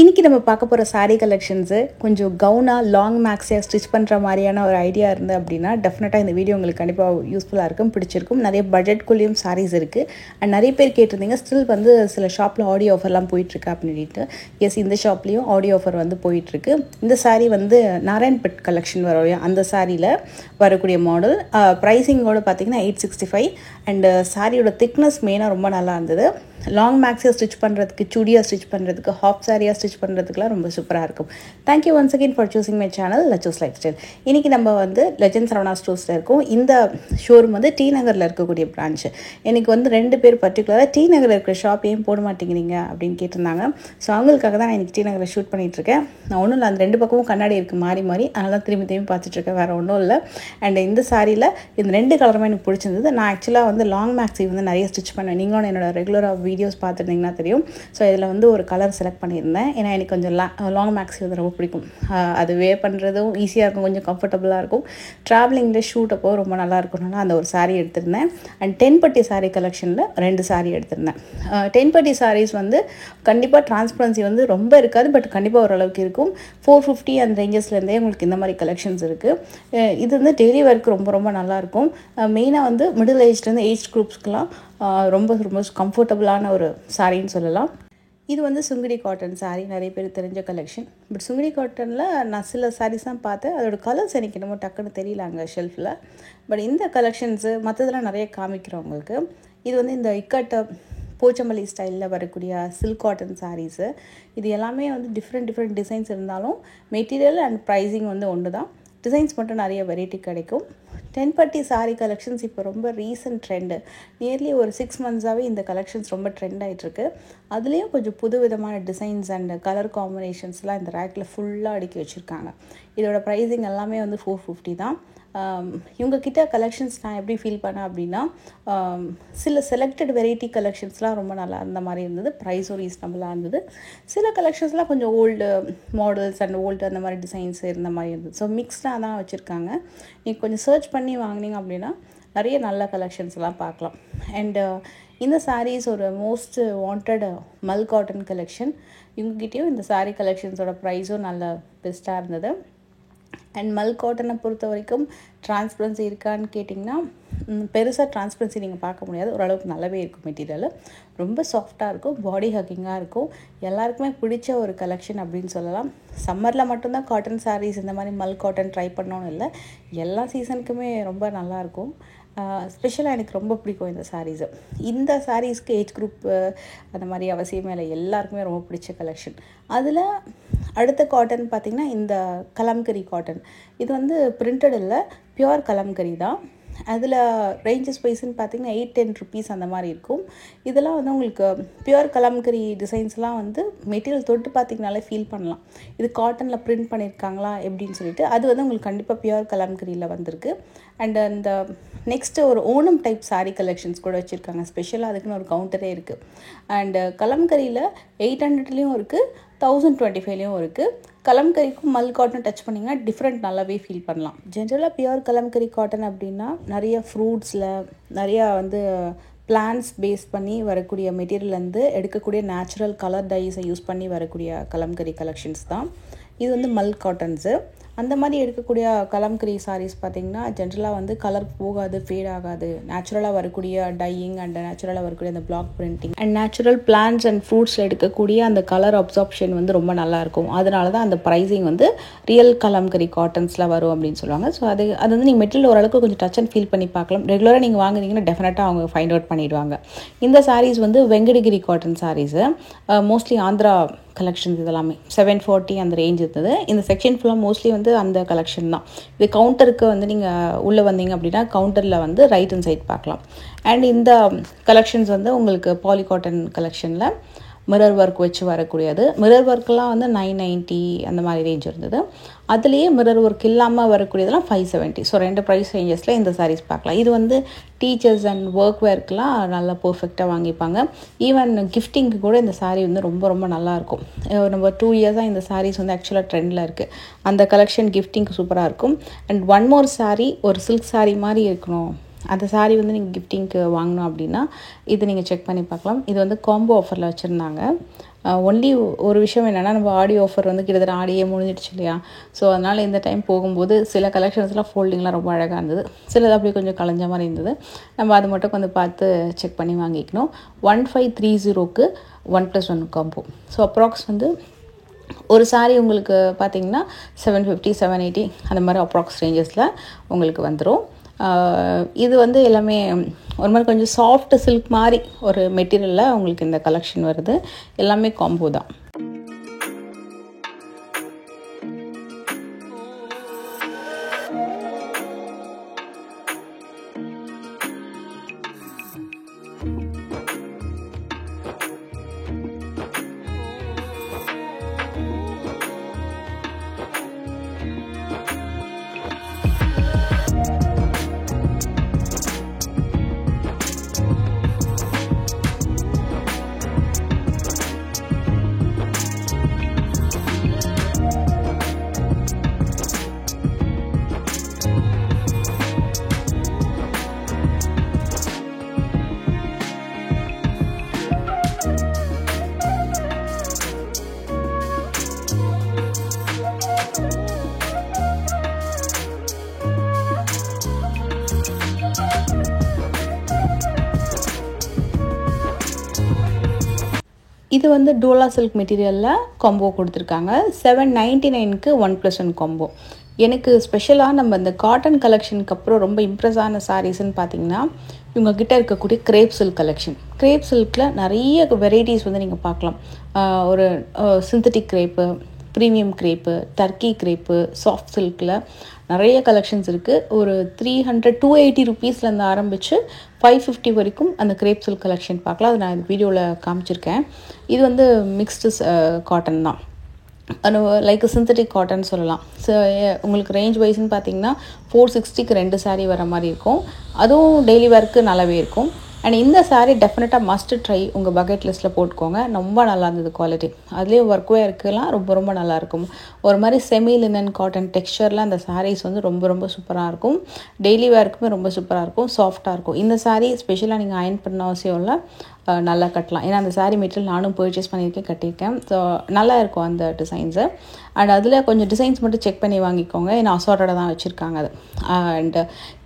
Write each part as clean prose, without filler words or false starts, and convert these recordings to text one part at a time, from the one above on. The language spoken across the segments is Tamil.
இன்றைக்கி நம்ம பார்க்க போகிற சாரீ கலெக்ஷன்ஸு கொஞ்சம் கவுனாக லாங் மேக்ஸியாக ஸ்டிச் பண்ணுற மாதிரியான ஒரு ஐடியா இருந்து அப்படின்னா டெஃபினட்டாக இந்த வீடியோ உங்களுக்கு கண்டிப்பாக யூஸ்ஃபுல்லாக இருக்கும், பிடிச்சிருக்கும். நிறைய பட்ஜெட்குள்ளேயும் சாரீஸ் இருக்குது. அண்ட் நிறைய பேர் கேட்டிருந்தீங்க ஸ்டில் வந்து சில ஷாப்பில் ஆடியோ ஆஃபர்லாம் போயிட்டுருக்கு அப்படின்ட்டு. எஸ், இந்த ஷாப்லேயும் ஆடியோ ஆஃபர் வந்து போயிட்டுருக்கு. இந்த சாரீ வந்து நாராயண்பட் கலெக்ஷன் வரும், அந்த சாரியில் வரக்கூடிய மாடல். ப்ரைஸிங்கோடு பார்த்தீங்கன்னா 865. அண்டு சாரியோட திக்னஸ் மெயினாக ரொம்ப நல்லா இருந்தது. லாங் மேக்ஸியாக ஸ்டிச் பண்ணுறதுக்கு, சுடியாக ஸ்டிச் பண்ணுறதுக்கு, ஹாஃப் சாரியாக ஸ்டிச் பண்ணுறதுக்குலாம் ரொம்ப சூப்பராக இருக்கும். Thank you once again for choosing my channel லச்சோஸ் லைஃப் ஸ்டைல். இன்றைக்கி நம்ம வந்து லெஜண்ட் சரவணா ஸ்டோர்ஸில் இருக்கோம். இந்த ஷோரூம் வந்து டி நகரில் இருக்கக்கூடிய பிரான்ச்சு. எனக்கு வந்து 2 பேர் பர்டிகுலராக டி நகரில் இருக்கிற ஷாப் ஏன் போட மாட்டேங்கிறீங்க அப்படின்னு கேட்டிருந்தாங்க. ஸோ அவங்களுக்காக தான் நான் இன்றைக்கி டி நகரில் ஷூட் பண்ணிகிட்ருக்கேன். நான் ஒன்றும் இல்லை, அந்த 2 பக்கமும் கண்ணாடி இருக்குது மாறி மாறி, அதனால தான் திரும்பி பார்த்துட்ருக்கேன், வேறு ஒன்றும் இல்லை. அண்ட் இந்த சாரியில் இந்த 2 கலருமே எனக்கு பிடிச்சிருந்தது. நான் ஆக்சுவலாக வந்து லாங் மேக்ஸி வந்து நிறைய ஸ்டிச் பண்ணேன். நீங்களும் என்னோட ரெகுலராக வீடியோஸ் பார்த்துருந்தீங்கன்னா தெரியும். ஸோ இதில் வந்து ஒரு கலர் செலக்ட் பண்ணியிருந்தேன். ஏன்னா எனக்கு கொஞ்சம் லாங் மேக்ஸி வந்து ரொம்ப பிடிக்கும். அது வேர் பண்ணுறதும் ஈஸியாக இருக்கும், கொஞ்சம் கம்ஃபர்டபுளாக இருக்கும். ட்ராவலிங்கில் ஷூட் அப்போ ரொம்ப நல்லா இருக்கணும்னா அந்த ஒரு சாரீ எடுத்திருந்தேன். அண்ட் 10 பட்டி சாரீ கலெக்ஷனில் 2 சாரீ எடுத்திருந்தேன். 10 பட்டி சாரீஸ் வந்து கண்டிப்பாக டிரான்ஸ்பரன்சி வந்து ரொம்ப இருக்காது, பட் கண்டிப்பாக ஓரளவுக்கு இருக்கும். 450 அந்த ரேஞ்சஸ்லேருந்தே உங்களுக்கு இந்த மாதிரி கலெக்ஷன்ஸ் இருக்குது. இது வந்து டெய்லி ஒர்க் ரொம்ப ரொம்ப நல்லாயிருக்கும். மெயினாக வந்து மிடில் ஏஜ்லேருந்து ஏஜ் குரூப்ஸ்க்கெலாம் ரொம்ப ரொம்ப கம்ஃபர்டபுளான ஒரு சாரின்னு சொல்லலாம். இது வந்து சுங்குடி காட்டன் சாரீ, நிறைய பேர் தெரிஞ்ச கலெக்ஷன். பட் சுங்குடி காட்டனில் நான் சில சாரீஸ் தான் பார்த்தேன், அதோட கலர்ஸ் எனக்கு என்னமோ டக்குன்னு தெரியல அங்கே ஷெல்ஃபில். பட் இந்த கலெக்ஷன்ஸு மற்றதெல்லாம் நிறைய காமிக்கிறோம் உங்களுக்கு. இது வந்து இந்த இக்கட்ட போச்சமல்லி ஸ்டைலில் வரக்கூடிய சில்க் காட்டன் சாரீஸு. இது எல்லாமே வந்து டிஃப்ரெண்ட் டிசைன்ஸ் இருந்தாலும் மெட்டீரியல் அண்ட் ப்ரைஸிங் வந்து ஒன்று தான். டிசைன்ஸ் மட்டும் நிறைய வெரைட்டி கிடைக்கும். 10 பட்டி சாரீ கலெக்ஷன்ஸ் இப்போ ரொம்ப ரீசன்ட் ட்ரெண்டு. நியர்லி ஒரு 6 மந்த்ஸாகவே இந்த கலெக்ஷன்ஸ் ரொம்ப ட்ரெண்ட் ஆகிட்டுருக்கு. அதுலேயும் கொஞ்சம் புது விதமான டிசைன்ஸ் அண்ட் கலர் காம்பினேஷன்ஸ்லாம் இந்த ரேக்கில் ஃபுல்லாக அடுக்கி வச்சுருக்காங்க. இதோட ப்ரைஸிங் எல்லாமே வந்து 450 தான். இவங்கக்கிட்ட கலெக்ஷன்ஸ் நான் எப்படி ஃபீல் பண்ணேன் அப்படின்னா, சில செலக்டட் வெரைட்டி கலெக்ஷன்ஸ்லாம் ரொம்ப நல்லா இருந்த மாதிரி இருந்தது. ப்ரைஸும் ரீசனபிளாக இருந்தது. சில கலெக்ஷன்ஸ்லாம் கொஞ்சம் ஓல்டு மாடல்ஸ் அண்ட் ஓல்டு அந்த மாதிரி டிசைன்ஸ் இருந்த மாதிரி இருந்தது. ஸோ மிக்ஸ்டாக தான் வச்சுருக்காங்க. நீங்கள் கொஞ்சம் சர்ச் பண்ணி வாங்கினீங்க அப்படின்னா நிறைய நல்ல கலெக்ஷன்ஸ்லாம் பார்க்கலாம். அண்டு இந்த சாரீஸ் ஒரு மோஸ்ட் வாண்டட் மல் காட்டன் கலெக்ஷன். இவங்ககிட்டயும் இந்த சாரீ கலெக்ஷன்ஸோட ப்ரைஸும் நல்ல பெஸ்ட்டாக இருந்தது. அண்ட் மல் காட்டனை பொறுத்த வரைக்கும் டிரான்ஸ்பரன்சி இருக்கான்னு கேட்டிங்கன்னா பெருசாக டிரான்ஸ்பரன்சி நீங்கள் பார்க்க முடியாது. ஓரளவுக்கு நல்லாவே இருக்கும். மெட்டீரியல் ரொம்ப சாஃப்டாக இருக்கும், பாடி ஹக்கிங்காக இருக்கும். எல்லாருக்குமே பிடிச்ச ஒரு கலெக்ஷன் அப்படின்னு சொல்லலாம். சம்மரில் மட்டும்தான் காட்டன் சாரீஸ் இந்த மாதிரி மல் காட்டன் ட்ரை பண்ணோன்னு இல்லை, எல்லா சீசனுக்குமே ரொம்ப நல்லாயிருக்கும். ஸ்பெஷலாக எனக்கு ரொம்ப பிடிக்கும் இந்த சாரீஸு. இந்த சாரீஸ்க்கு ஏஜ் குரூப் அந்த மாதிரி அவசியமே இல்லை, எல்லாருக்குமே ரொம்ப பிடிச்ச கலெக்ஷன். அதில் அடுத்த காட்டன் பார்த்திங்கன்னா இந்த கலம்கரி காட்டன். இது வந்து பிரிண்டட் இல்லை, பியூர் கலம்கரி தான். அதில் ரேஞ்சஸ் வைஸ்ன்னு பார்த்திங்கன்னா 8-10 ருபீஸ் அந்த மாதிரி இருக்கும். இதெல்லாம் வந்து உங்களுக்கு பியூர் கலம்கரி டிசைன்ஸ்லாம் வந்து மெட்டீரியல் தொட்டு பார்த்திங்கனாலே ஃபீல் பண்ணலாம் இது காட்டனில் பிரிண்ட் பண்ணியிருக்காங்களா எப்படின்னு சொல்லிட்டு. அது வந்து உங்களுக்கு கண்டிப்பாக பியூர் கலம்கரியில் வந்திருக்கு. அண்ட் அந்த நெக்ஸ்ட்டு ஒரு ஓணம் டைப் சாரீ கலெக்ஷன்ஸ் கூட வச்சுருக்காங்க. ஸ்பெஷலாக அதுக்குன்னு ஒரு கவுண்டரே இருக்குது. அண்டு கலம்கரியில் 800லேயும் இருக்குது, 1025லேயும் இருக்குது. கலம்கரிக்கும் மல் காட்டன் டச் பண்ணிங்கன்னா டிஃப்ரெண்ட் நல்லாவே ஃபீல் பண்ணலாம். ஜென்ரலாக பியூர் கலம்கரி காட்டன் அப்படின்னா நிறைய ஃப்ரூட்ஸில் நிறையா வந்து பிளான்ஸ் பேஸ் பண்ணி வரக்கூடிய மெட்டீரியல்லேருந்து எடுக்கக்கூடிய நேச்சுரல் கலர் டைஸை யூஸ் பண்ணி வரக்கூடிய கலம்கரி கலெக்ஷன்ஸ் தான். இது வந்து மல் காட்டன்ஸு. அந்த மாதிரி எடுக்கக்கூடிய கலம்கரி சாரீஸ் பார்த்திங்கன்னா ஜென்ரலாக வந்து கலர் போகாது, ஃபேட் ஆகாது. நேச்சுரலாக வரக்கூடிய டையிங் அண்ட் நேச்சுரலாக வரக்கூடிய அந்த block printing and natural plants and ஃப்ரூட்ஸில் எடுக்கக்கூடிய அந்த கலர் அப்சார்ப்ஷன் வந்து ரொம்ப நல்லாயிருக்கும். அதனால தான் அந்த ப்ரைஸிங் வந்து ரியல் கலம்கரி காட்டன்ஸில் வரும் அப்படின்னு சொல்லுவாங்க. ஸோ அது வந்து நீங்கள் மெட்டீரியல் ஓரளவுக்கு கொஞ்சம் டச் அண்ட் ஃபீல் பண்ணி பார்க்கலாம். ரெகுலராக நீங்கள் வாங்குனீங்கன்னா டெஃபினட்டாக அவங்க ஃபைண்ட் அவுட் பண்ணிவிடுவாங்க. இந்த சாரீஸ் வந்து Venkatagiri cotton sarees. Mostly Andhra collections இதெல்லாமே 740 அந்த ரேஞ்ச் இருந்தது. இந்த செக்ஷன் ஃபுல்லாக மோஸ்ட்லி வந்து அந்த கலெக்ஷன் தான். இது கவுண்டருக்கு வந்து நீங்கள் உள்ளே வந்தீங்க அப்படின்னா கவுண்டரில் வந்து ரைட் அண்ட் சைட் பார்க்கலாம். அண்ட் இந்த கலெக்ஷன்ஸ் வந்து உங்களுக்கு பாலி காட்டன் கலெக்ஷனில் மிரர் ஒர்க் வச்சு வரக்கூடியது. மிரர் ஒர்க்கெலாம் வந்து 990 அந்த மாதிரி ரேஞ்ச் இருந்தது. அதுலேயே மிரர் ஒர்க் இல்லாமல் வரக்கூடியதெல்லாம் 570. ஸோ 2 ப்ரைஸ் ரேஞ்சஸில் இந்த சாரீஸ் பார்க்கலாம். இது வந்து டீச்சர்ஸ் அண்ட் ஒர்க் வேர்க்கெலாம் நல்லா பர்ஃபெக்டாக வாங்கிப்பாங்க. ஈவன் கிஃப்டிங்க்கு கூட இந்த சாரீ வந்து ரொம்ப ரொம்ப நல்லாயிருக்கும். நம்ம 2 இயர்ஸாக இந்த சாரீஸ் வந்து ஆக்சுவலாக ட்ரெண்டில் இருக்குது. அந்த கலெக்ஷன் கிஃப்டிங்க்கு சூப்பராக இருக்கும். அண்ட் ஒன் மோர் சாரீ ஒரு சில்க் சாரீ மாதிரி இருக்கணும், அந்த சாரீ வந்து நீங்கள் கிஃப்டிங்க்கு வாங்கணும் அப்படின்னா இது நீங்கள் செக் பண்ணி பார்க்கலாம். இது வந்து காம்போ ஆஃபரில் வச்சுருந்தாங்க. ஒன்லி ஒரு விஷயம் என்னென்னா, நம்ம ஆடி ஆஃபர் வந்து கிட்டத்தட்ட ஆடியே முடிஞ்சிடுச்சு இல்லையா? ஸோ அதனால் இந்த டைம் போகும்போது சில கலெக்ஷன்ஸ்லாம் ஃபோல்டிங்லாம் ரொம்ப அழகாக இருந்தது, சிலது அப்படியே கொஞ்சம் கலைஞ்ச மாதிரி இருந்தது. நம்ம அது மட்டும் கொஞ்சம் பார்த்து செக் பண்ணி வாங்கிக்கணும். 1530க்கு 1+1 காம்போ. ஸோ அப்ராக்ஸ் வந்து ஒரு சாரீ உங்களுக்கு பார்த்தீங்கன்னா 750 780 அந்த மாதிரி அப்ராக்ஸ் ரேஞ்சஸில் உங்களுக்கு வந்துடும். இது வந்து எல்லாமே ஒரு மாதிரி கொஞ்சம் சாஃப்ட் சில்க் மாதிரி ஒரு மெட்டீரியலில் உங்களுக்கு இந்த கலெக்ஷன் வருது. எல்லாமே காம்போ தான். இது வந்து டோலா சில்க் மெட்டீரியலில் காம்போ கொடுத்துருக்காங்க. 799க்கு 1+1 காம்போ. எனக்கு ஸ்பெஷலாக நம்ம இந்த காட்டன் கலெக்ஷனுக்கு அப்புறம் ரொம்ப இம்ப்ரெஸ் ஆன சாரீஸ்ன்னு பார்த்தீங்கன்னா, இவங்ககிட்ட இருக்கக்கூடிய கிரேப் சில்க் கலெக்ஷன். கிரேப் சில்கில் நிறைய வெரைட்டிஸ் வந்து நீங்கள் பார்க்கலாம். ஒரு synthetic crepe, premium crepe, turkey crepe, soft சில்கில் நிறைய கலெக்ஷன்ஸ் இருக்குது. ஒரு 280 ருபீஸ்லேருந்து ஆரம்பித்து 550 வரைக்கும் அந்த கிரேப் சில்க் கலெக்ஷன் பார்க்கலாம். அது நான் வீடியோவில் காமிச்சிருக்கேன். இது வந்து மிக்ஸ்டு காட்டன் தான், லைக் சிந்தட்டிக் காட்டன் சொல்லலாம். ஸோ உங்களுக்கு ரேஞ்ச் வைஸ்ன்னு பார்த்தீங்கன்னா 460க்கு 2 சாரீ வர மாதிரி இருக்கும். அதுவும் டெய்லி வேர்க்கு நல்லாவே இருக்கும். அண்ட் இந்த சாரீ டெஃபினட்டாக மஸ்ட் ட்ரை, உங்கள் பக்கெட் லிஸ்ட்டில் போட்டுக்கோங்க. ரொம்ப நல்லா இருந்தது குவாலிட்டி. அதுலேயும் ஒர்க் வேர்க்கெலாம் ரொம்ப ரொம்ப நல்லாயிருக்கும். ஒரு மாதிரி செமி லினன் காட்டன் டெக்ஸ்சரில் அந்த சாரீஸ் வந்து ரொம்ப ரொம்ப சூப்பராக இருக்கும். டெய்லி வேர்க்குமே ரொம்ப சூப்பராக இருக்கும், சாஃப்டாக இருக்கும். இந்த சாரீ ஸ்பெஷலாக நீங்கள் அயர்ன் பண்ண அவசியம் இல்லை, நல்லா கட்டலாம். ஏன்னா அந்த சாரீ மெட்டீரியல் நானும் பர்ச்சேஸ் பண்ணியிருக்கேன், கட்டியிருக்கேன். ஸோ நல்லா இருக்கும் அந்த டிசைன்ஸு. அண்ட் அதில் கொஞ்சம் டிசைன்ஸ் மட்டும் செக் பண்ணி வாங்கிக்கோங்க, ஏன்னா அசார்ட்டடாக தான் வச்சுருக்காங்க அது. அண்ட்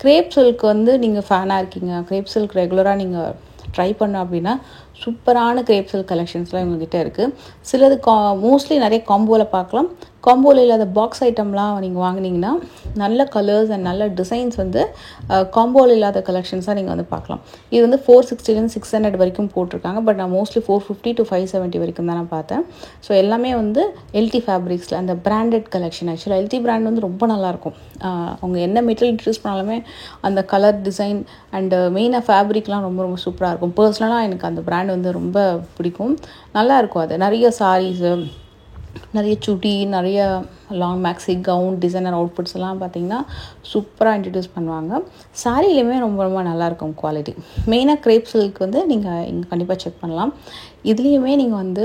கிரேப் சில்க் வந்து நீங்கள் ஃபேனாக இருக்கீங்க, கிரேப் சில்க் ரெகுலராக நீங்கள் ட்ரை பண்ணோம் அப்படின்னா சூப்பரான கிரேப் சில்க் கலெக்ஷன்ஸ்லாம் இவங்ககிட்ட இருக்குது. சிலது மோஸ்ட்லி நிறைய காம்போவில் பார்க்கலாம். காம்போவில் இல்லாத பாக்ஸ் ஐட்டம்லாம் நீங்கள் வாங்கினீங்கன்னா நல்ல கலர்ஸ் அண்ட் நல்ல டிசைன்ஸ் வந்து காம்போவில் இல்லாத கலெக்ஷன்ஸாக நீங்கள் வந்து பார்க்கலாம். இது வந்து 460லேருந்து 600 வரைக்கும் போட்டிருக்காங்க. பட் நான் மோஸ்ட்லி 450 to 570 வரைக்கும் தான் நான் பார்த்தேன். ஸோ எல்லாமே வந்து எல்டி ஃபேப்ரிக்ஸில் அந்த பிராண்டட் கலெக்ஷன். ஆக்சுவலாக எல்டி பிராண்ட் வந்து ரொம்ப நல்லாயிருக்கும். அவங்க என்ன மெட்டீரியல் இன்ட்ரடியூஸ் பண்ணாலுமே அந்த கலர் டிசைன் அண்டு மெயினாக ஃபேப்ரிக்லாம் ரொம்ப ரொம்ப சூப்பராக இருக்கும். பர்சனலாக எனக்கு அந்த பிராண்ட் வந்து ரொம்ப பிடிக்கும். நல்லாயிருக்கும். அது நிறைய சாரீஸு, நிறைய சுடி, நிறைய long maxi, gown, designer outfits எல்லாம் பார்த்திங்கன்னா சூப்பராக இன்ட்ரடியூஸ் பண்ணுவாங்க. சாரீலையுமே ரொம்ப ரொம்ப நல்லாயிருக்கும் குவாலிட்டி. மெயினாக கிரேப் சில்க் வந்து நீங்கள் இங்கே கண்டிப்பாக செக் பண்ணலாம். இதுலேயுமே நீங்கள் வந்து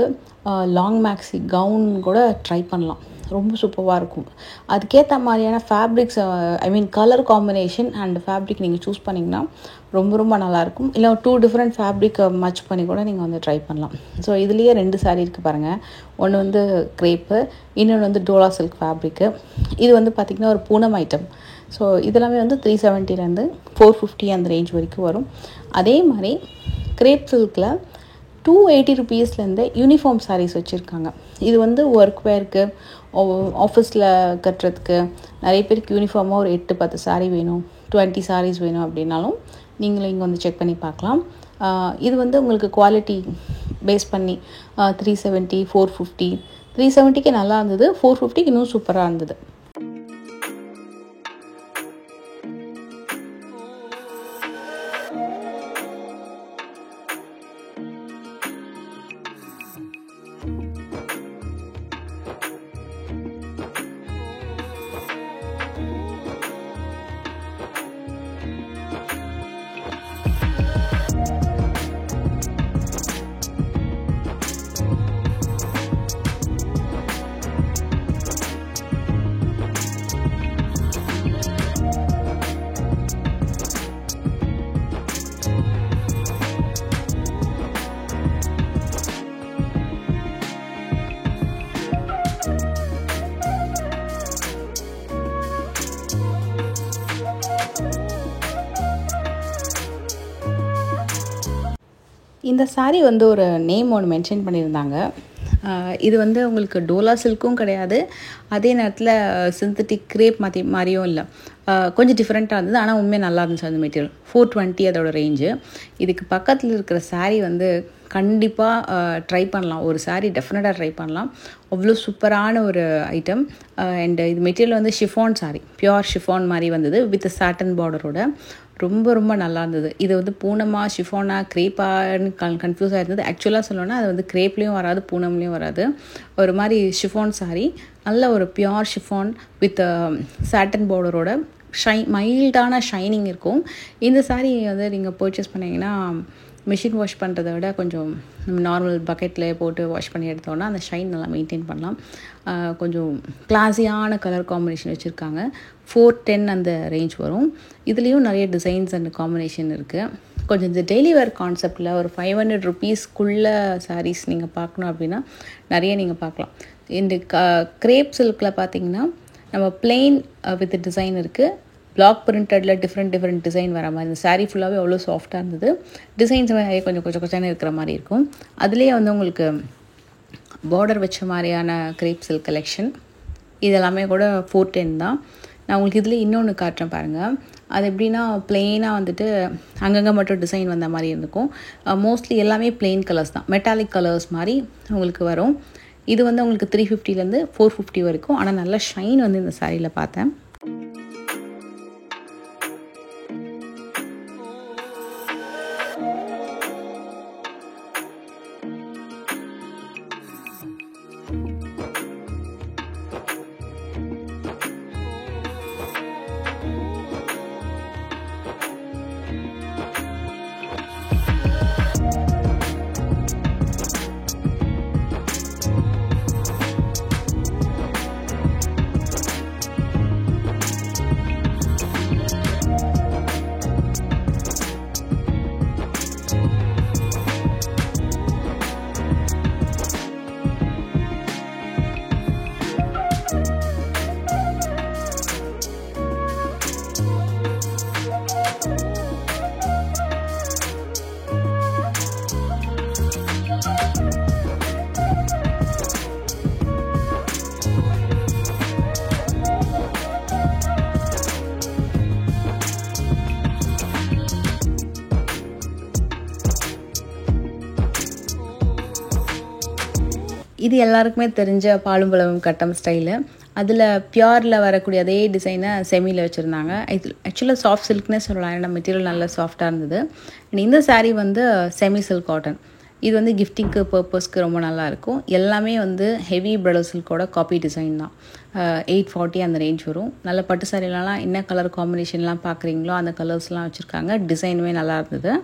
லாங் மேக்ஸி கவுன் கூட ட்ரை பண்ணலாம், ரொம்ப சூப்பராக இருக்கும். அதுக்கேற்ற மாதிரியான fabrics, I mean colour combination and fabric நீங்கள் சூஸ் பண்ணிங்கன்னா ரொம்ப ரொம்ப நல்லாயிருக்கும். இல்லை 2 டிஃப்ரெண்ட் ஃபேப்ரிக் மச் பண்ணி கூட நீங்கள் வந்து ட்ரை பண்ணலாம். ஸோ இதுலேயே 2 சாரீ இருக்குது பாருங்கள். ஒன்று வந்து கிரேப்பு, இன்னொன்று வந்து டோலா சில்க் ஃபேப்ரிக்கு. இது வந்து பார்த்திங்கன்னா ஒரு பூனம் ஐட்டம். ஸோ இதெல்லாமே வந்து 370லேருந்து 450 அந்த ரேஞ்ச் வரைக்கும் வரும். அதே மாதிரி கிரேப் சில்கில் 280 ருபீஸ்லேருந்து யூனிஃபார்ம் சாரீஸ் வச்சுருக்காங்க. இது வந்து ஒர்க் வேர்க்கு, ஆஃபீஸில் கட்டுறதுக்கு, நிறைய பேருக்கு யூனிஃபார்மாக ஒரு 8-10 சாரீ வேணும், 20 சாரீஸ் வேணும் அப்படின்னாலும் நீங்களும் இங்கே வந்து செக் பண்ணி பார்க்கலாம். இது வந்து உங்களுக்கு குவாலிட்டி பேஸ் பண்ணி 370, 450, 370க்கு நல்லா இருந்தது, 450க்கு இன்னும் சூப்பராக இருந்தது. இந்த saree வந்து ஒரு நேம் ஒன்று மென்ஷன் பண்ணியிருந்தாங்க. இது வந்து உங்களுக்கு டோலா சில்க்கும் கிடையாது, அதே நேரத்தில் சிந்தட்டிக் கிரேப் மாதிரியும் இல்லை. கொஞ்சம் டிஃப்ரெண்ட்டாக இருந்தது, ஆனால் உண்மையாக நல்லா இருந்துச்சு அந்த மெட்டீரியல். 420 அதோட ரேஞ்சு. இதுக்கு பக்கத்தில் இருக்கிற saree வந்து கண்டிப்பாக ட்ரை பண்ணலாம். ஒரு saree டெஃபினட்டாக ட்ரை பண்ணலாம். அவ்வளோ சூப்பரான ஒரு ஐட்டம். அண்ட் இது மெட்டீரியல் வந்து ஷிஃபான் saree, பியோர் ஷிஃபான் மாதிரி வந்தது வித் சாட்டன் பார்டரோட. ரொம்ப ரொம்ப நல்லா இருந்தது. இது வந்து பூனமா ஷிஃபானா கிரேப்பான்னு கன்ஃபியூஸ் ஆகிருந்தது. ஆக்சுவலாக சொல்லணும்னா அது வந்து கிரேப்லேயும் வராது, பூனம்லேயும் வராது. ஒரு மாதிரி ஷிஃபான் saree, நல்ல ஒரு பியோர் ஷிஃபான் வித் சாட்டன் பார்டரோட மைல்டான ஷைனிங் இருக்கும். இந்த saree வந்து நீங்கள் பர்ச்சேஸ் பண்ணிங்கன்னா மிஷின் வாஷ் பண்ணுறதை விட கொஞ்சம் நம்ம நார்மல் பக்கெட்டில் போட்டு வாஷ் பண்ணி எடுத்தோன்னா அந்த ஷைன் நல்லா மெயின்டைன் பண்ணலாம். கொஞ்சம் கிளாஸியான கலர் காம்பினேஷன் வச்சுருக்காங்க. 410 அந்த ரேஞ்ச் வரும். இதுலேயும் நிறைய டிசைன்ஸ் அண்ட் காம்பினேஷன் இருக்குது. கொஞ்சம் இந்த டெய்லி வேர் கான்செப்டில் ஒரு 500 ருபீஸ்க்குள்ளே சாரீஸ் நீங்கள் பார்க்கணும் அப்படின்னா நிறைய நீங்கள் பார்க்கலாம். இந்த கிரேப் சில்கில் பார்த்தீங்கன்னா நம்ம பிளெயின் வித் டிசைன் இருக்குது. பிளாக் பிரிண்டடில் டிஃப்ரெண்ட் டிசைன் வர மாதிரி. இந்த saree ஃபுல்லாகவே அவ்வளோ சாஃப்டாக இருந்தது. டிசைன்ஸ் நிறைய கொஞ்சம் இருக்கிற மாதிரி இருக்கும். அதுலேயே வந்து உங்களுக்கு பார்டர் வச்ச மாதிரியான கிரேப் சில்க் கலெக்ஷன் இதெல்லாமே கூட 410 தான். நான் உங்களுக்கு இதில் இன்னொன்று காட்டுறேன் பாருங்கள். அது எப்படின்னா பிளெயினாக வந்துட்டு அங்கங்கே மட்டும் டிசைன் வந்த மாதிரி இருக்கும். மோஸ்ட்லி எல்லாமே பிளெயின் கலர்ஸ் தான், மெட்டாலிக் கலர்ஸ் மாதிரி உங்களுக்கு வரும். இது வந்து உங்களுக்கு 350லேருந்து 450 வரைக்கும். ஆனால் நல்ல ஷைன் வந்து இந்த சாரியில் பார்த்தேன். இது எல்லாருக்குமே தெரிஞ்ச பாலும் பழமும் கட்டம் ஸ்டைலு. அதில் பியூரில் வரக்கூடிய அதே டிசைனை செமியில் வச்சுருந்தாங்க. இது ஆக்சுவலாக சாஃப்ட் சில்க்னே சொல்லலாம், ஏன்னா மெட்டீரியல் நல்லா சாஃப்டாக இருந்தது. அண்ட் இந்த saree வந்து செமி சில்க் காட்டன். இது வந்து கிஃப்டிங்க்கு பர்பஸ்க்கு ரொம்ப நல்லாயிருக்கும். எல்லாமே வந்து ஹெவி பிரைடல் சில்கோட காப்பி டிசைன் தான். 840 அந்த ரேஞ்ச் வரும். நல்ல பட்டு சாரிலலாம் என்ன கலர் காம்பினேஷன்லாம் பார்க்குறீங்களோ அந்த கலர்ஸ்லாம் வச்சுருக்காங்க. டிசைனுமே நல்லா இருந்தது.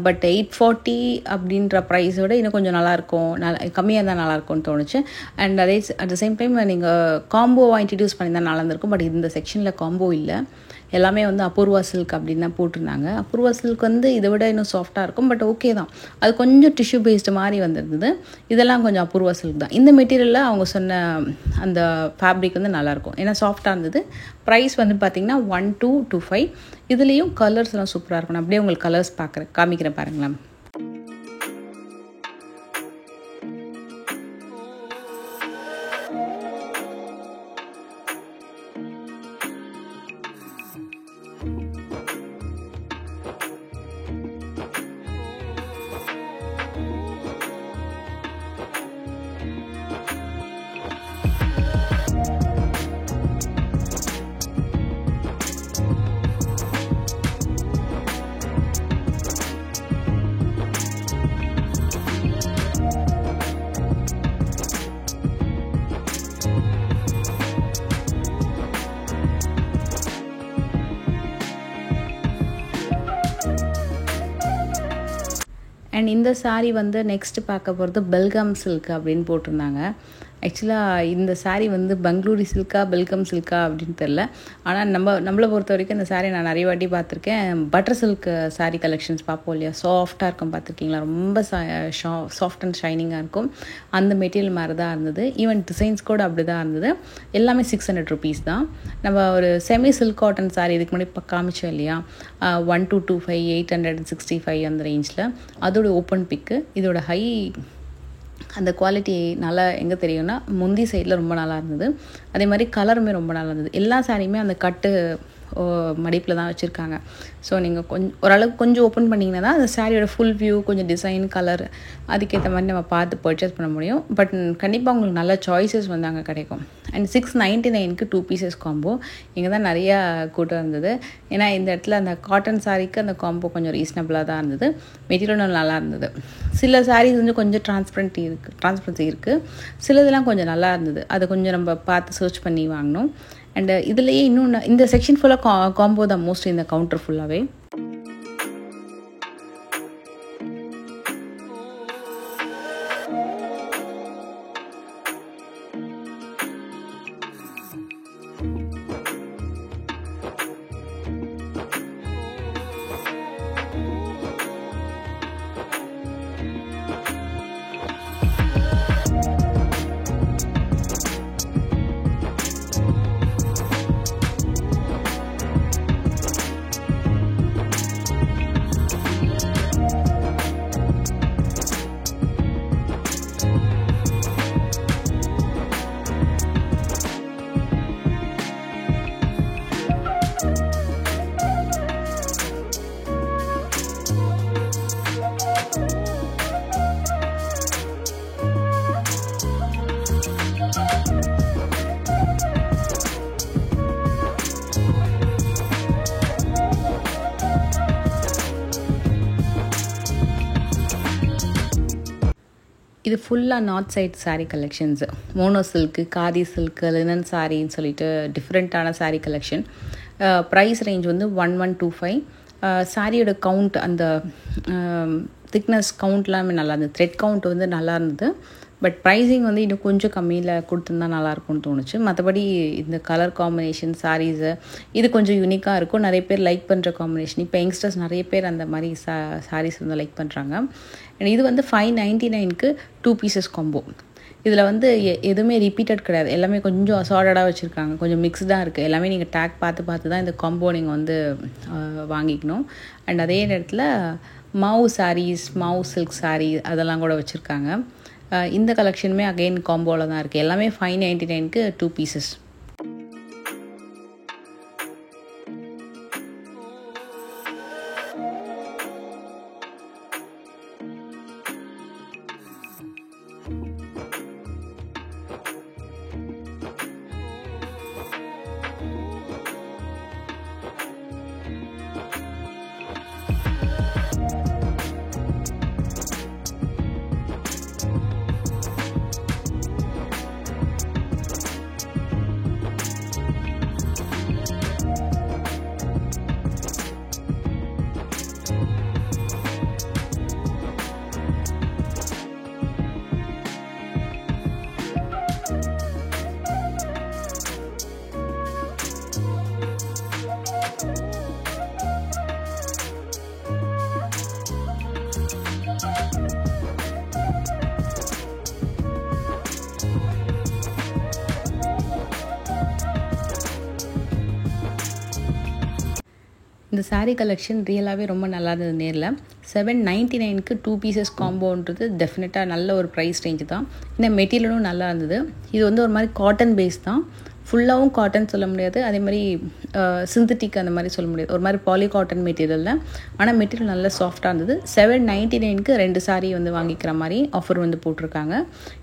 பட் 840 அப்படின்ற ப்ரைஸோட இன்னும் கொஞ்சம் நல்லாயிருக்கும், கம்மியாக தான் நல்லாயிருக்கும்னு தோணுச்சு. And at the same time நீங்கள் காம்போவாக இன்ட்ரடியூஸ் பண்ணி தான் நல்லா இருந்திருக்கும். பட் இந்த செக்ஷனில் காம்போ இல்லை, எல்லாமே வந்து அபூர்வா சில்க் அப்படின்னு தான் போட்டிருந்தாங்க. அபூர்வா சில்க் வந்து இதை விட இன்னும் சாஃப்டாக இருக்கும், பட் ஓகே தான். அது கொஞ்சம் டிஷ்யூ பேஸ்டு மாதிரி வந்திருந்தது. இதெல்லாம் கொஞ்சம் அபூர்வா சில்க் தான். இந்த மெட்டீரியலில் அவங்க சொன்ன அந்த ஃபேப்ரிக் வந்து நல்லாயிருக்கும், ஏன்னா சாஃப்டாக இருந்தது. ப்ரைஸ் வந்து பார்த்திங்கன்னா 1225. இதுலேயும் கலர்ஸ் எல்லாம் சூப்பராக இருக்கும். நான் அப்படியே உங்களுக்கு கலர்ஸ் காமிக்கிறேன் பாருங்களேன். அண்ட் இந்த saree வந்து நெக்ஸ்ட்டு பார்க்க போகிறது பெல்காம் சில்க் அப்படின்னு போட்டிருந்தாங்க. ஆக்சுவலாக இந்த saree வந்து பெங்களூரி சில்கா பெல்கம் சில்கா அப்படின்னு தெரில. ஆனால் நம்மளை பொறுத்த வரைக்கும் இந்த saree நான் நிறைய வாட்டி பார்த்துருக்கேன். பட்டர் சில்க் saree கலெக்ஷன்ஸ் பார்ப்போம் இல்லையா, சாஃப்டாக இருக்கும் பார்த்துருக்கீங்களா, ரொம்ப சாஃப்ட் அண்ட் ஷைனிங்காக இருக்கும். அந்த மெட்டீரியல் மாதிரி தான் இருந்தது. ஈவன் டிசைன்ஸ் கூட அப்படி தான் இருந்தது. எல்லாமே 600 rupees தான். நம்ம ஒரு செமி சில்க் காட்டன் saree இதுக்கு முன்னாடி இப்போ காமிச்சோம் இல்லையா, 1225 865 அந்த ரேஞ்சில், அதோட ஓப்பன் பிக்கு. இதோட ஹை அந்த குவாலிட்டி நல்லா எங்கே தெரியும்னா முந்தி சைடில் ரொம்ப நல்லா இருந்தது. அதே மாதிரி கலருமே ரொம்ப நல்லா இருந்தது. எல்லா சாரியுமே அந்த கட்டு மடிப்பில் தான் வச்சுருக்காங்க. ஸோ நீங்கள் ஓரளவுக்கு கொஞ்சம் ஓப்பன் பண்ணிங்கன்னா தான் அந்த சாரியோட ஃபுல் வியூ, கொஞ்சம் டிசைன், கலர் அதுக்கேற்ற மாதிரி நம்ம பார்த்து பர்ச்சேஸ் பண்ண முடியும். பட் கண்டிப்பாக உங்களுக்கு நல்ல சாய்ஸஸ் வந்து அங்கே கிடைக்கும். அண்ட் 699க்கு 2 pieces காம்போ. இங்கே தான் நிறையா கூட்டம் இருந்தது. ஏன்னா இந்த இடத்துல அந்த காட்டன் சாரீக்கு அந்த காம்போ கொஞ்சம் ரீசனபிளாக தான் இருந்தது. மெட்டீரியலும் நல்லா இருந்தது. சில சாரீஸ் வந்து கொஞ்சம் டிரான்ஸ்பரன்சி இருக்குது. சிலதெல்லாம் கொஞ்சம் நல்லா இருந்தது. அதை கொஞ்சம் நம்ம பார்த்து சர்ச் பண்ணி வாங்கணும். அண்டு இதுலேயே இன்னும் இந்த செக்ஷன் ஃபுல்லாக காம்போ தான் மோஸ்ட்லி, இந்த கவுண்டர் ஃபுல்லாகவே. இது ஃபுல்லாக north side saree collections. Mono silk, khadi silk, linen சாரின்னு சொல்லிட்டு டிஃப்ரெண்ட்டான saree கலெக்ஷன். ப்ரைஸ் ரேஞ்ச் வந்து 1125. சாரியோட கவுண்ட், அந்த திக்னஸ் கவுண்ட்லாமே நல்லா இருந்தது. த்ரெட் கவுண்ட் வந்து நல்லா இருந்தது. பட் ப்ரைஸிங் வந்து இன்னும் கொஞ்சம் கம்மியில் கொடுத்துருந்தா நல்லாயிருக்கும்னு தோணுச்சு. மற்றபடி இந்த கலர் காம்பினேஷன் சாரீஸு இது கொஞ்சம் யூனிக்காக இருக்கும். நிறைய பேர் லைக் பண்ணுற காம்பினேஷன். இப்போ யங்ஸ்டர்ஸ் நிறைய பேர் அந்த மாதிரி சாரீஸ் வந்து லைக் பண்ணுறாங்க. அண்ட் இது வந்து 599க்கு 2 pieces காம்போ. இதில் வந்து எதுவுமே ரிப்பீட்டட் கிடையாது. எல்லாமே கொஞ்சம் அசார்டடாக வச்சுருக்காங்க. கொஞ்சம் மிக்ஸ்டாக இருக்குது. எல்லாமே நீங்கள் டேக் பார்த்து தான் இந்த காம்போ நீங்கள் வந்து வாங்கிக்கணும். அண்ட் அதே நேரத்தில் மவு சாரீஸ், மவு சில்க் சாரீ அதெல்லாம் கூட வச்சுருக்காங்க. இந்த கலெக்ஷனுமே அகெயின் காம்போவில் தான் இருக்குது. எல்லாமே 599க்கு 2 pieces. இந்த saree கலெக்ஷன் ரியலாகவே ரொம்ப நல்லா இருந்தது. நேரில் 799க்கு 2 pieces காம்போன்றது டெஃபினட்டாக நல்ல ஒரு ப்ரைஸ் ரேஞ்சு தான். இந்த மெட்டீரியலும் நல்லா இருந்தது. இது வந்து ஒரு மாதிரி காட்டன் பேஸ் தான். ஃபுல்லாகவும் காட்டன் சொல்ல முடியாது, அதே மாதிரி சிந்தட்டிக் அந்த மாதிரி சொல்ல முடியாது. ஒரு மாதிரி பாலி காட்டன் மெட்டீரியலில், ஆனால் மெட்டீரியல் நல்லா சாஃப்டாக இருந்தது. 799க்கு 2 saree வந்து வாங்கிக்கிற மாதிரி ஆஃபர் வந்து போட்டிருக்காங்க.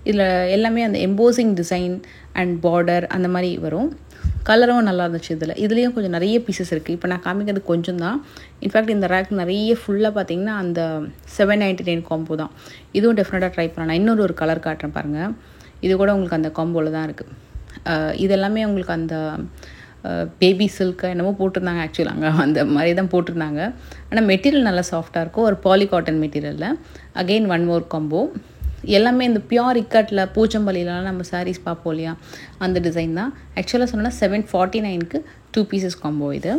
இதில் எல்லாமே அந்த எம்போசிங் டிசைன் அண்ட் பார்டர் அந்த மாதிரி வரும். கலரும் நல்லா இருந்துச்சு. இதுலேயும் கொஞ்சம் நிறைய பீசஸ் இருக்குது. இப்போ நான் காமிக்கிறது கொஞ்சம் தான். இன்ஃபேக்ட் இந்த ரேக் நிறைய ஃபுல்லாக பார்த்தீங்கன்னா அந்த 799 காம்போ தான். இதுவும் டெஃபினட்டாக ட்ரை பண்ணலாம். இன்னொரு கலர் காட்டுறேன் பாருங்கள். இது கூட உங்களுக்கு அந்த காம்போவில் தான் இருக்குது. இதெல்லாமே உங்களுக்கு அந்த பேபி சில்க்கு என்னமோ போட்டிருந்தாங்க. ஆக்சுவலாக அங்கே அந்த மாதிரி தான் போட்டிருந்தாங்க. ஆனால் மெட்டீரியல் நல்லா சாஃப்டாக இருக்கும். ஒரு பாலி காட்டன் மெட்டீரியலில். Again 1 more combo. எல்லாமே இந்த பியோர் இக்கட்டில் பூச்சம்பள்ளியிலலாம் நம்ம சாரீஸ் பார்ப்போம் இல்லையா, அந்த டிசைன் தான். ஆக்சுவலாக சொன்னால் 749க்கு 2 பீசஸ் காம்போ இது.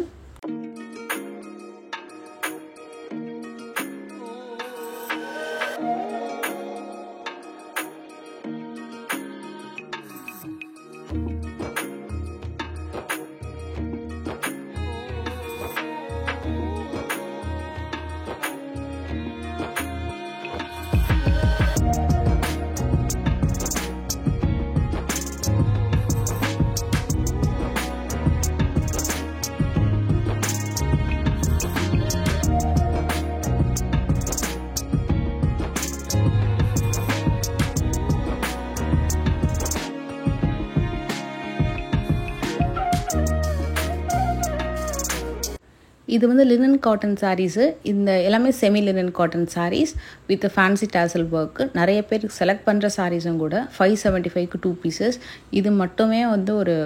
இது வந்து லினன் காட்டன் சாரீஸு. இந்த எல்லாமே semi linen cotton sarees with fancy tassel work. நிறைய பேர் செலக்ட் பண்ணுற சாரீஸும் கூட 575க்கு 2 பீசஸ். இது மட்டுமே வந்து ஒரு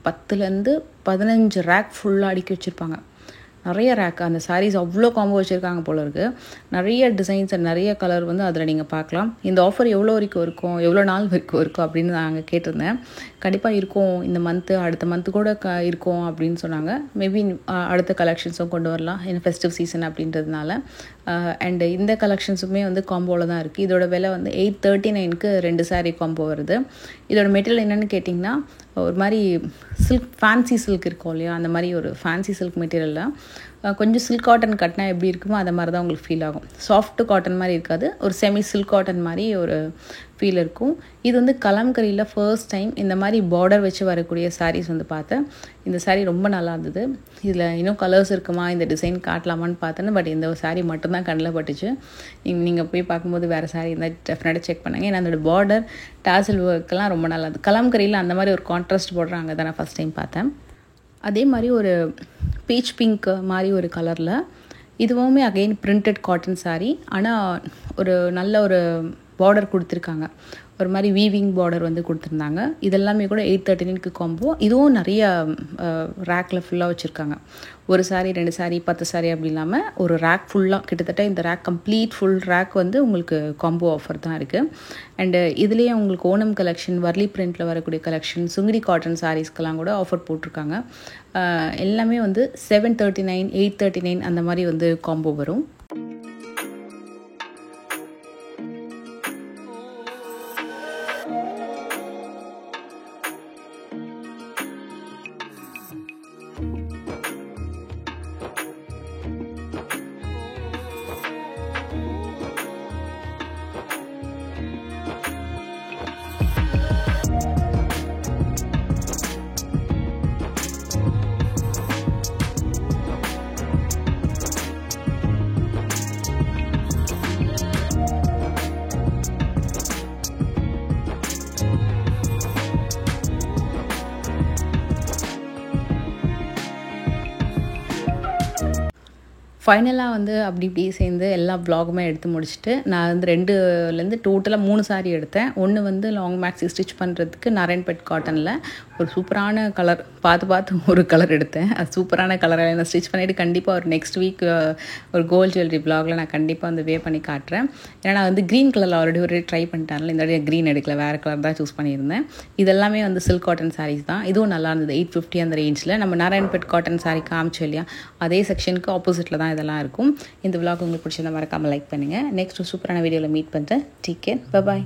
10லேருந்து 15 ரேக் ஃபுல்லாக அடுக்கி வச்சுருப்பாங்க. நிறைய ரேக், அந்த சாரீஸ் அவ்வளோ காம்போ வச்சுருக்காங்க போல இருக்குது. நிறைய டிசைன்ஸ் அண்ட் நிறைய கலர் வந்து அதில் நீங்கள் பார்க்கலாம். இந்த ஆஃபர் எவ்வளோ வரைக்கும் இருக்கும், எவ்வளோ நாள் வரைக்கும் இருக்கும் அப்படின்னு நாங்கள் கேட்டிருந்தேன். கண்டிப்பாக இருக்கும், இந்த மந்த்து அடுத்த மந்த்து கூட இருக்கும் அப்படின்னு சொன்னாங்க. மேபி அடுத்த கலெக்ஷன்ஸும் கொண்டு வரலாம், ஏன்னா ஃபெஸ்டிவ் சீசன் அப்படின்றதுனால. அண்டு இந்த கலெக்ஷன்ஸுமே வந்து காம்போவில் தான் இருக்குது. இதோட விலை வந்து 839க்கு 2 சாரீ காம்போ வருது. இதோட மெட்டீரியல் என்னென்னு கேட்டிங்கன்னா, ஒரு மாதிரி சில்க், ஃபேன்சி சில்க் இருக்கும் இல்லையா, அந்த மாதிரி ஒரு ஃபேன்சி சில்க் மெட்டீரியலில் கொஞ்சம் சில்க் காட்டன் கட்டினா எப்படி இருக்குமோ அதை மாதிரி தான் உங்களுக்கு ஃபீல் ஆகும். சாஃப்ட் காட்டன் மாதிரி இருக்காது, ஒரு செமி சில்க் காட்டன் மாதிரி ஒரு ஃபீல் இருக்கும். இது வந்து கலம்கரியில் ஃபர்ஸ்ட் டைம் இந்த மாதிரி பார்டர் வச்சு வரக்கூடிய சாரீஸ் வந்து பார்த்தேன். இந்த சாரீ ரொம்ப நல்லா இருந்தது. இதில் இன்னும் கலர்ஸ் இருக்குமா, இந்த டிசைன் காட்டலாமான்னு பார்த்தேன்னு, பட் இந்த சாரீ மட்டும்தான் கண்ணில் பட்டுச்சு. நீங்கள் போய் பார்க்கும்போது வேறு சாரீ இருந்தால் டெஃபினட்டாக செக் பண்ணுங்க. ஏன்னா அதோட பார்டர் டாசல் ஒர்க்கெல்லாம் ரொம்ப நல்லா இருந்தது. கலம்கரியில் அந்த மாதிரி ஒரு கான்ட்ராஸ்ட் பார்டர் அங்கே தான் நான் ஃபஸ்ட் டைம் பார்த்தேன். அதே மாதிரி ஒரு பீச் பிங்க் மாதிரி ஒரு கலரில், இதுவுமே அகெயின் பிரிண்டட் காட்டன் சாரீ. ஆனால் ஒரு நல்ல ஒரு பார்டர் கொடுத்துருக்காங்க, ஒரு மாதிரி வீவிங் பார்டர் வந்து கொடுத்துருந்தாங்க. இதெல்லாமே கூட 839க்கு காம்போ. இதுவும் நிறைய ரேக்கில் ஃபுல்லாக வச்சுருக்காங்க. ஒரு சாரீ 2 சாரீ 10 சாரீ அப்படி இல்லாமல் ஒரு ரேக் ஃபுல்லாக, கிட்டத்தட்ட இந்த ரேக் கம்ப்ளீட் ஃபுல் ரேக் வந்து உங்களுக்கு காம்போ ஆஃபர் தான் இருக்குது. அண்டு இதுலேயே உங்களுக்கு ஓணம் கலெக்ஷன், வர்லி பிரிண்டில் வரக்கூடிய கலெக்ஷன், சுங்கிடி காட்டன் சாரீஸ்க்கெல்லாம் கூட ஆஃபர் போட்டிருக்காங்க. எல்லாமே வந்து 739, 839 அந்த மாதிரி வந்து காம்போ வரும். ஃபைனலாக வந்து அப்படி இப்படி சேர்ந்து எல்லா வ்ளாகுமே எடுத்து முடிச்சுட்டு, நான் வந்து 2லேருந்து டோட்டலாக 3 சாரீ எடுத்தேன். ஒன்று வந்து லாங் மேக்ஸி ஸ்டிச் பண்ணுறதுக்கு நாராயண்பேட் காட்டனில் ஒரு சூப்பரான கலர் பார்த்து ஒரு கலர் எடுத்தேன். அது சூப்பரான கலராக நான் ஸ்டிச் பண்ணிவிட்டு கண்டிப்பாக ஒரு நெக்ஸ்ட் வீக் ஒரு கோல்ட் ஜுவல்லரி வ்ளாகில் நான் கண்டிப்பாக வந்து வேர் பண்ணி காட்டுறேன். ஏன்னா நான் வந்து க்ரீன் கலரில் ஆல்ரெடி ஒரு ட்ரை பண்ணிட்டேன்ல, இந்த வாட்டி க்ரீன் எடுக்கல, வேறு கலர் தான் சூஸ் பண்ணியிருந்தேன். இதெல்லாமே வந்து சில்க் காட்டன் சாரீஸ் தான். இதுவும் நல்லா இருந்தது. 850 அந்த ரேஞ்சில். நம்ம நாராயண்பேட் காட்டன் சாரீ காமிச்சோம் இல்லையா, அதே செக்ஷனுக்கு ஆப்போசிட்டில் தான் இதெல்லாம் இருக்கும். இந்த விளாக் உங்களுக்கு பிடிச்சிருந்தா மறக்காமல் லைக் பண்ணுங்கள். நெக்ஸ்ட் சூப்பரான வீடியோவில் மீட் பண்ணுறேன். Take care, bye bye.